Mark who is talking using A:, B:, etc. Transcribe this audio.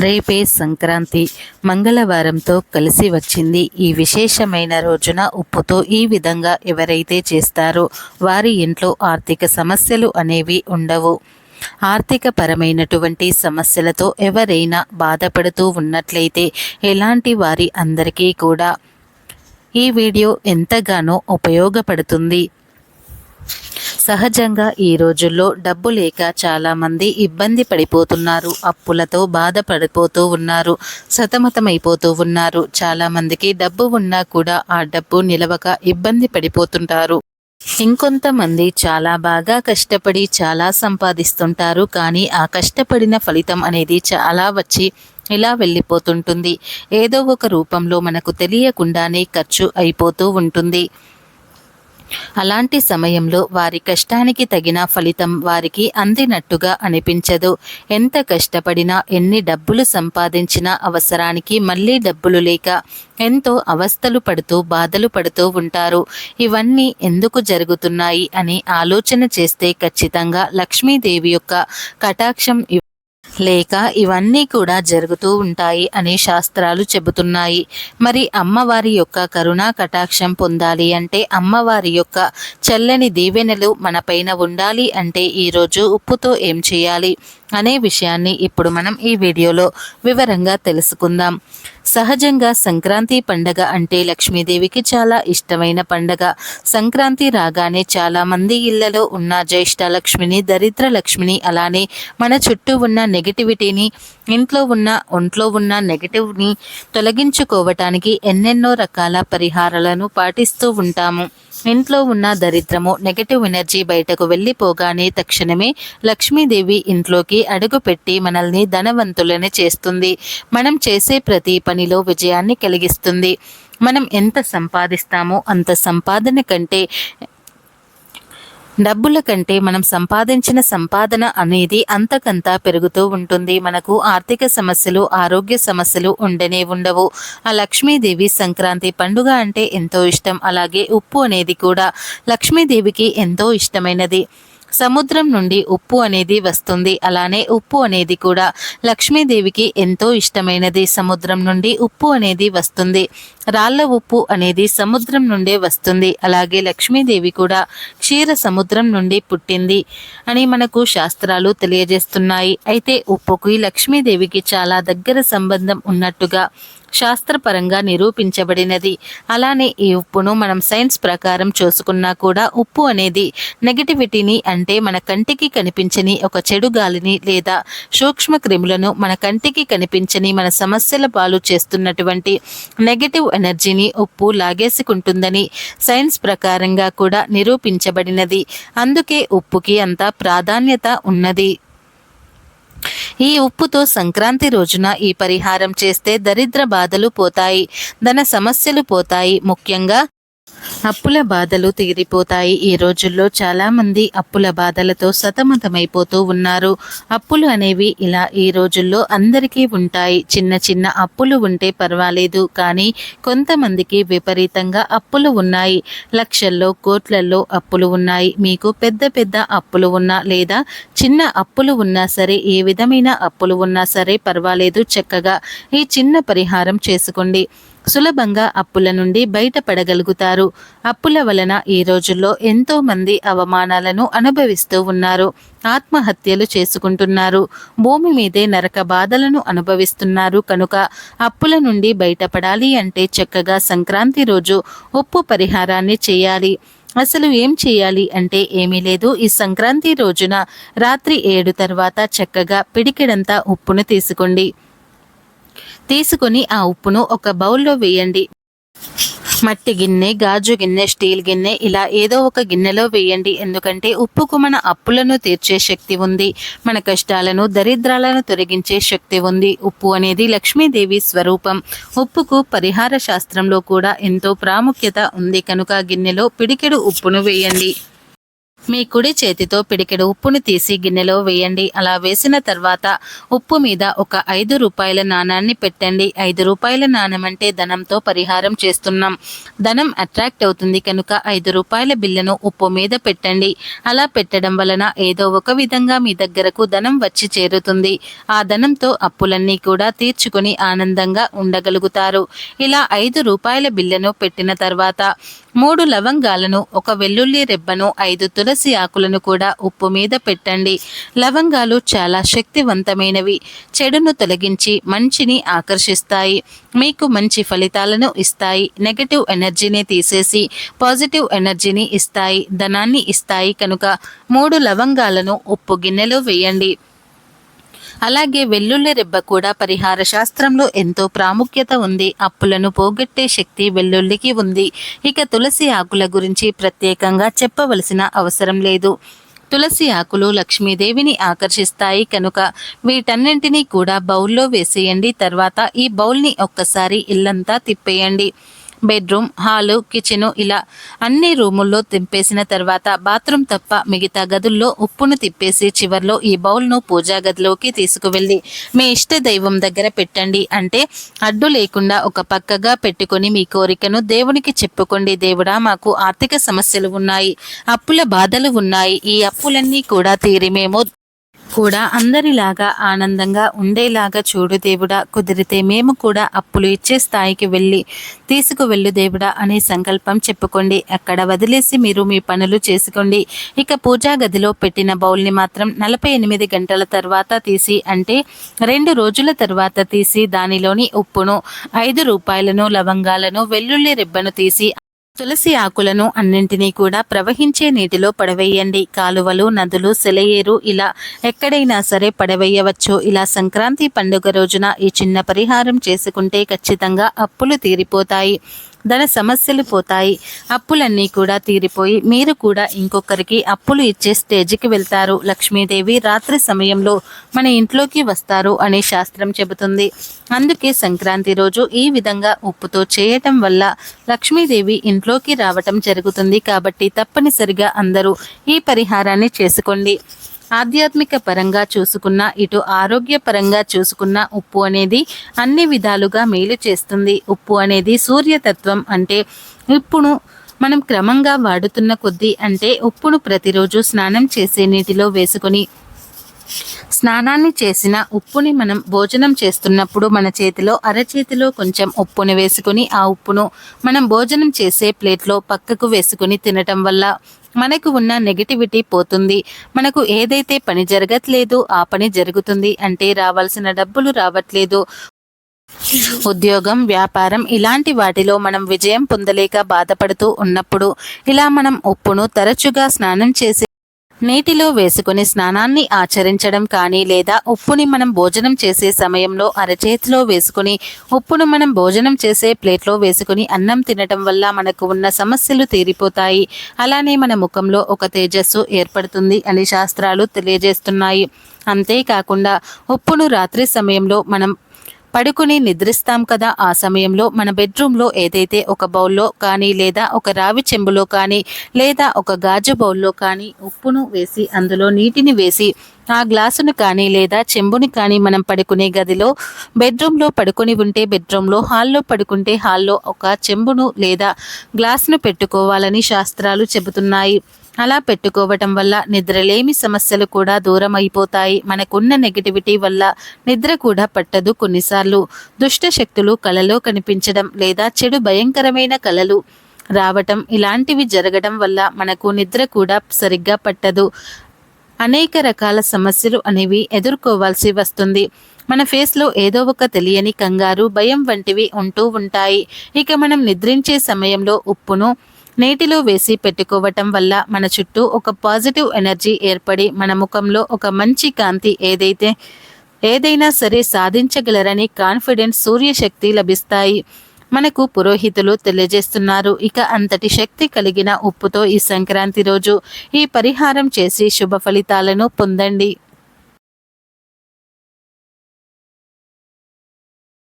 A: రేపే సంక్రాంతి మంగళవారంతో కలిసి వచ్చింది. ఈ విశేషమైన రోజున ఉప్పుతో ఈ విధంగా ఎవరైతే చేస్తారో వారి ఇంట్లో ఆర్థిక సమస్యలు అనేవి ఉండవు. ఆర్థిక పరమైనటువంటి సమస్యలతో ఎవరైనా బాధపడుతూ ఉన్నట్లయితే ఎలాంటి వారి అందరికీ కూడా ఈ వీడియో ఎంతగానో ఉపయోగపడుతుంది. సహజంగా ఈ రోజుల్లో డబ్బు లేక చాలామంది ఇబ్బంది పడిపోతున్నారు, అప్పులతో బాధపడిపోతూ ఉన్నారు, సతమతమైపోతూ ఉన్నారు. చాలామందికి డబ్బు ఉన్నా కూడా ఆ డబ్బు నిలవక ఇబ్బంది పడిపోతుంటారు. ఇంకొంతమంది చాలా బాగా కష్టపడి చాలా సంపాదిస్తుంటారు, కానీ ఆ కష్టపడిన ఫలితం అనేది చాలా వచ్చి ఇలా వెళ్ళిపోతుంటుంది. ఏదో ఒక రూపంలో మనకు తెలియకుండానే ఖర్చు అయిపోతూ ఉంటుంది. అలాంటి సమయంలో వారి కష్టానికి తగిన ఫలితం వారికి అందినట్టుగా అనిపించదు. ఎంత కష్టపడినా, ఎన్ని డబ్బులు సంపాదించినా అవసరానికి మళ్ళీ డబ్బులు లేక ఎంతో అవస్థలు పడుతూ బాధలు పడుతూ ఉంటారు. ఇవన్నీ ఎందుకు జరుగుతున్నాయి అని ఆలోచన చేస్తే ఖచ్చితంగా లక్ష్మీదేవి యొక్క కటాక్షం లేక ఇవన్నీ కూడా జరుగుతూ ఉంటాయి అని శాస్త్రాలు చెబుతున్నాయి. మరి అమ్మవారి యొక్క కరుణా కటాక్షం పొందాలి అంటే, అమ్మవారి యొక్క చల్లని దీవెనలు మనపైన ఉండాలి అంటే ఈరోజు ఉప్పుతో ఏం చేయాలి అనే విషయాన్ని ఇప్పుడు మనం ఈ వీడియోలో వివరంగా తెలుసుకుందాం. సహజంగా సంక్రాంతి పండగ అంటే లక్ష్మీదేవికి చాలా ఇష్టమైన పండగ. సంక్రాంతి రాగానే చాలామంది ఇళ్లలో ఉన్న జ్యేష్ఠ లక్ష్మిని, దరిద్ర లక్ష్మిని, అలానే మన చుట్టూ ఉన్న నెగిటివిటీని, ఒంట్లో ఉన్న నెగిటివ్ని తొలగించుకోవటానికి ఎన్నెన్నో రకాల పరిహారాలను పాటిస్తూ ఉంటాము. ఇంట్లో ఉన్న దరిద్రము, నెగటివ్ ఎనర్జీ బయటకు వెళ్ళిపోగానే తక్షణమే లక్ష్మీదేవి ఇంట్లోకి అడుగుపెట్టి మనల్ని ధనవంతులని చేస్తుంది. మనం చేసే ప్రతి పనిలో విజయాన్ని కలిగిస్తుంది. మనం ఎంత సంపాదిస్తామో అంత సంపాదన కంటే, డబ్బుల కంటే మనం సంపాదించిన సంపాదన అనేది అంతకంతా పెరుగుతూ ఉంటుంది. మనకు ఆర్థిక సమస్యలు, ఆరోగ్య సమస్యలు ఉండనే ఉండవు. ఆ లక్ష్మీదేవి సంక్రాంతి పండుగ అంటే ఎంతో ఇష్టం. అలాగే ఉప్పు అనేది కూడా లక్ష్మీదేవికి ఎంతో ఇష్టమైనది. సముద్రం నుండి ఉప్పు అనేది వస్తుంది. అలానే ఉప్పు అనేది కూడా లక్ష్మీదేవికి ఎంతో ఇష్టమైనది. సముద్రం నుండి ఉప్పు అనేది వస్తుంది. రాళ్ళ ఉప్పు అనేది సముద్రం నుండే వస్తుంది. అలాగే లక్ష్మీదేవి కూడా క్షీర సముద్రం నుండి పుట్టింది అని మనకు శాస్త్రాలు తెలియజేస్తున్నాయి. అయితే ఉప్పుకి లక్ష్మీదేవికి చాలా దగ్గర సంబంధం ఉన్నట్టుగా శాస్త్రపరంగా నిరూపించబడినది. అలానే ఈ ఉప్పును మనం సైన్స్ ప్రకారం చూసుకున్నా కూడా ఉప్పు అనేది నెగిటివిటీని, అంటే మన కంటికి కనిపించని ఒక చెడు గాలిని లేదా సూక్ష్మ క్రిములను, మన కంటికి కనిపించని మన సమస్యల పాలు చేస్తున్నటువంటి నెగిటివ్ ఎనర్జీని ఉప్పు లాగేసుకుంటుందని సైన్స్ ప్రకారంగా కూడా నిరూపించబడినది. అందుకే ఉప్పుకి అంత ప్రాధాన్యత ఉన్నది. ఈ ఉప్పుతో సంక్రాంతి రోజున ఈ పరిహారం చేస్తే దరిద్ర బాధలు పోతాయి, ధన సమస్యలు పోతాయి, ముఖ్యంగా అప్పుల బాధలు తీరిపోతాయి. ఈ రోజుల్లో చాలామంది అప్పుల బాధలతో సతమతమైపోతూ ఉన్నారు. అప్పులు అనేవి ఇలా ఈ రోజుల్లో అందరికీ ఉంటాయి. చిన్న చిన్న అప్పులు ఉంటే పర్వాలేదు, కానీ కొంతమందికి విపరీతంగా అప్పులు ఉన్నాయి. లక్షల్లో, కోట్లల్లో అప్పులు ఉన్నాయి. మీకు పెద్ద పెద్ద అప్పులు ఉన్నా లేదా చిన్న అప్పులు ఉన్నా సరే, ఏ విధమైన అప్పులు ఉన్నా సరే పర్వాలేదు, చక్కగా ఈ చిన్న పరిహారం చేసుకోండి. సులభంగా అప్పుల నుండి బయటపడగలుగుతారు. అప్పుల వలన ఈ రోజుల్లో ఎంతో మంది అవమానాలను అనుభవిస్తూ ఉన్నారు, ఆత్మహత్యలు చేసుకుంటున్నారు, భూమి మీదే నరక బాధలను అనుభవిస్తున్నారు. కనుక అప్పుల నుండి బయటపడాలి అంటే చక్కగా సంక్రాంతి రోజు ఉప్పు పరిహారాన్ని చేయాలి. అసలు ఏం చేయాలి అంటే ఏమీ లేదు. ఈ సంక్రాంతి రోజున రాత్రి 7 తర్వాత చక్కగా పిడికెడంతా ఉప్పును తీసుకొని ఆ ఉప్పును ఒక బౌల్లో వేయండి. మట్టి గిన్నె, గాజు గిన్నె, స్టీల్ గిన్నె, ఇలా ఏదో ఒక గిన్నెలో వేయండి. ఎందుకంటే ఉప్పుకు మన అప్పులను తీర్చే శక్తి ఉంది, మన కష్టాలను, దరిద్రాలను తొలగించే శక్తి ఉంది. ఉప్పు అనేది లక్ష్మీదేవి స్వరూపం. ఉప్పుకు పరిహార శాస్త్రంలో కూడా ఎంతో ప్రాముఖ్యత ఉంది. కనుక గిన్నెలో పిడికెడు ఉప్పును వేయండి. మీ కుడి చేతితో పిడికెడు ఉప్పును తీసి గిన్నెలో వేయండి. అలా వేసిన తర్వాత ఉప్పు మీద ఒక 5 రూపాయల నాణాన్ని పెట్టండి. 5 రూపాయల నాణం అంటే ధనంతో పరిహారం చేస్తున్నాం. ధనం అట్రాక్ట్ అవుతుంది కనుక 5 రూపాయల బిల్లును ఉప్పు మీద పెట్టండి. అలా పెట్టడం వలన ఏదో ఒక విధంగా మీ దగ్గరకు ధనం వచ్చి చేరుతుంది. ఆ ధనంతో అప్పులన్నీ కూడా తీర్చుకొని ఆనందంగా ఉండగలుగుతారు. ఇలా 5 రూపాయల బిల్లును పెట్టిన తర్వాత 3 లవంగాలను, ఒక వెల్లుల్లి రెబ్బను, 5 తులసి ఆకులను కూడా ఉప్పు మీద పెట్టండి. లవంగాలు చాలా శక్తివంతమైనవి. చెడును తొలగించి మంచిని ఆకర్షిస్తాయి. మీకు మంచి ఫలితాలను ఇస్తాయి. నెగటివ్ ఎనర్జీని తీసేసి పాజిటివ్ ఎనర్జీని ఇస్తాయి. ధనాన్ని ఇస్తాయి కనుక 3 లవంగాలను ఉప్పు గిన్నెలో వేయండి. అలాగే వెల్లుల్లి రెబ్బ కూడా పరిహార శాస్త్రంలో ఎంతో ప్రాముఖ్యత ఉంది. అప్పులను పోగొట్టే శక్తి వెల్లుల్లికి ఉంది. ఇక తులసి ఆకుల గురించి ప్రత్యేకంగా చెప్పవలసిన అవసరం లేదు. తులసి ఆకులు లక్ష్మీదేవిని ఆకర్షిస్తాయి కనుక వీటన్నింటినీ కూడా బౌల్లో వేసేయండి. తర్వాత ఈ బౌల్ని ఒక్కసారి ఇల్లంతా తిప్పేయండి. బెడ్రూమ్, హాలు, కిచెను ఇలా అన్ని రూముల్లో తిప్పేసిన తర్వాత బాత్రూమ్ తప్ప మిగతా గదుల్లో ఉప్పును తిప్పేసి చివర్లో ఈ బౌల్ను పూజా గదిలోకి తీసుకువెళ్ళి మీ ఇష్ట దైవం దగ్గర పెట్టండి. అంటే అడ్డు లేకుండా ఒక పక్కగా పెట్టుకొని మీ కోరికను దేవునికి చెప్పుకోండి. దేవుడా, మాకు ఆర్థిక సమస్యలు ఉన్నాయి, అప్పుల బాధలు ఉన్నాయి, ఈ అప్పులన్నీ కూడా తీరి మేము కూడా అందరిలాగా ఆనందంగా ఉండేలాగా చూడు దేవుడా. కుదిరితే మేము కూడా అప్పులు ఇచ్చే స్థాయికి తీసుకువెళ్ళు దేవుడా అనే సంకల్పం చెప్పుకోండి. అక్కడ వదిలేసి మీరు మీ పనులు చేసుకోండి. ఇక పూజా గదిలో పెట్టిన బౌల్ని మాత్రం 48 గంటల తర్వాత తీసి, అంటే 2 రోజుల తర్వాత తీసి దానిలోని ఉప్పును, 5 రూపాయలను, లవంగాలను, వెల్లుల్లి రిబ్బను తీసి తులసి ఆకులను అన్నింటినీ కూడా ప్రవహించే నీటిలో పడవేయండి. కాలువలు, నదులు, సెలయేరు ఇలా ఎక్కడైనా సరే పడవేయవచ్చు. ఇలా సంక్రాంతి పండుగ రోజున ఈ చిన్న పరిహారం చేసుకుంటే ఖచ్చితంగా అప్పులు తీరిపోతాయి, ధన సమస్యలు పోతాయి. అప్పులన్నీ కూడా తీరిపోయి మీరు కూడా ఇంకొకరికి అప్పులు ఇచ్చే స్టేజ్కి వెళ్తారు. లక్ష్మీదేవి రాత్రి సమయంలో మన ఇంట్లోకి వస్తారు అనే శాస్త్రం చెబుతుంది. అందుకే సంక్రాంతి రోజు ఈ విధంగా ఉప్పుతో చేయటం వల్ల లక్ష్మీదేవి ఇంట్లోకి రావటం జరుగుతుంది. కాబట్టి తప్పనిసరిగా అందరూ ఈ పరిహారాన్ని చేసుకోండి. ఆధ్యాత్మిక పరంగా చూసుకున్న, ఇటు ఆరోగ్య పరంగా చూసుకున్న ఉప్పు అనేది అన్ని విధాలుగా మేలు చేస్తుంది. ఉప్పు అనేది సూర్యతత్వం. అంటే ఉప్పును మనం క్రమంగా వాడుతున్న కొద్దీ, అంటే ఉప్పును ప్రతిరోజు స్నానం చేసే నీటిలో వేసుకొని స్నానాన్ని చేసిన ఉప్పుని మనం భోజనం చేస్తున్నప్పుడు మన చేతిలో అరచేతిలో కొంచెం ఉప్పుని వేసుకుని ఆ ఉప్పును మనం భోజనం చేసే ప్లేట్లో పక్కకు వేసుకుని తినటం వల్ల మనకు ఉన్న నెగిటివిటీ పోతుంది. మనకు ఏదైతే పని జరగట్లేదు ఆ పని జరుగుతుంది. అంటే రావాల్సిన డబ్బులు రావట్లేదు, ఉద్యోగం, వ్యాపారం ఇలాంటి వాటిలో మనం విజయం పొందలేక బాధపడుతూ ఉన్నప్పుడు ఇలా మనం ఉప్పును తరచుగా స్నానం చేసి నీటిలో వేసుకుని స్నానాన్ని ఆచరించడం కానీ, లేదా ఉప్పుని మనం భోజనం చేసే సమయంలో అరచేతిలో వేసుకుని ఉప్పును మనం భోజనం చేసే ప్లేట్లో వేసుకుని అన్నం తినటం వల్ల మనకు ఉన్న సమస్యలు తీరిపోతాయి. అలానే మన ముఖంలో ఒక తేజస్సు ఏర్పడుతుంది అని శాస్త్రాలు తెలియజేస్తున్నాయి. అంతేకాకుండా ఉప్పును రాత్రి సమయంలో మనం పడుకుని నిద్రిస్తాం కదా, ఆ సమయంలో మన బెడ్రూమ్లో ఏదైతే ఒక బౌల్లో కానీ, లేదా ఒక రావి చెంబులో కానీ, లేదా ఒక గాజు బౌల్లో కానీ ఉప్పును వేసి అందులో నీటిని వేసి ఆ గ్లాసును కానీ లేదా చెంబుని కానీ మనం పడుకునే గదిలో, బెడ్రూమ్లో పడుకొని ఉంటే బెడ్రూమ్లో, హాల్లో పడుకుంటే హాల్లో ఒక చెంబును లేదా గ్లాసును పెట్టుకోవాలని శాస్త్రాలు చెబుతున్నాయి. అలా పెట్టుకోవటం వల్ల నిద్రలేమి సమస్యలు కూడా దూరం అయిపోతాయి. మనకున్న నెగిటివిటీ వల్ల నిద్ర కూడా పట్టదు. కొన్నిసార్లు దుష్ట శక్తులు కలలో కనిపించడం, లేదా చెడు భయంకరమైన కలలు రావటం ఇలాంటివి జరగడం వల్ల మనకు నిద్ర కూడా సరిగ్గా పట్టదు. అనేక రకాల సమస్యలు అనేవి ఎదుర్కోవాల్సి వస్తుంది. మన ఫేస్లో ఏదో ఒక తెలియని కంగారు, భయం వంటివి ఉంటూ ఉంటాయి. ఇక మనం నిద్రించే సమయంలో ఉప్పును నీటిలో వేసి పెట్టుకోవటం వల్ల మన చుట్టూ ఒక పాజిటివ్ ఎనర్జీ ఏర్పడి మన ముఖంలో ఒక మంచి కాంతి, ఏదైనా సరే సాధించగలరని కాన్ఫిడెన్స్, సూర్యశక్తి లభిస్తాయి. మనకు పురోహితులు తెలియజేస్తున్నారు. ఇక అంతటి శక్తి కలిగిన ఉప్పుతో ఈ సంక్రాంతి రోజు ఈ పరిహారం చేసి శుభ ఫలితాలను పొందండి.